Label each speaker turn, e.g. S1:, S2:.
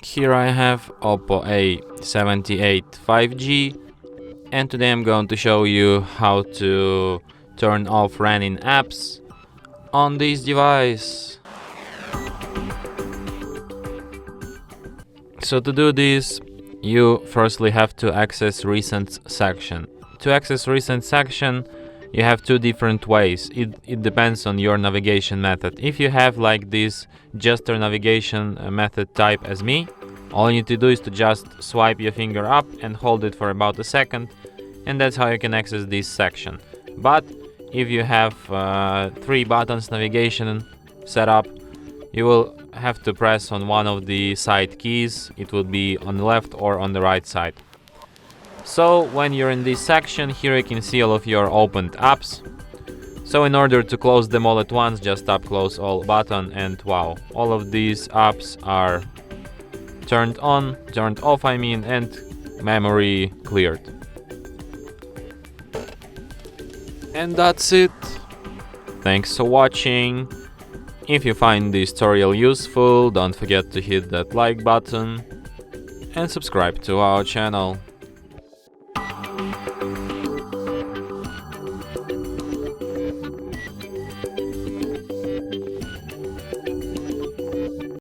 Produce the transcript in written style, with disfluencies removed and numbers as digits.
S1: Here I have OPPO A78 5G, and today I'm going to show you how to turn off running apps on this device. So to do this, you firstly have to access recent section. To access recent section, you have two different ways. It depends on your navigation method. If you have like this gesture navigation method type as me, all you need to do is to just swipe your finger up and hold it for about a second, and that's how you can access this section. But if you have 3 buttons navigation set up, you will have to press on one of the side keys. It will be on the left or on the right side. So when you're in this section, here you can see all of your opened apps. So in order to close them all at once, just tap close all button, and wow, all of these apps are turned off and memory cleared. And that's it. Thanks for watching. If you find this tutorial useful, don't forget to hit that like button and subscribe to our channel.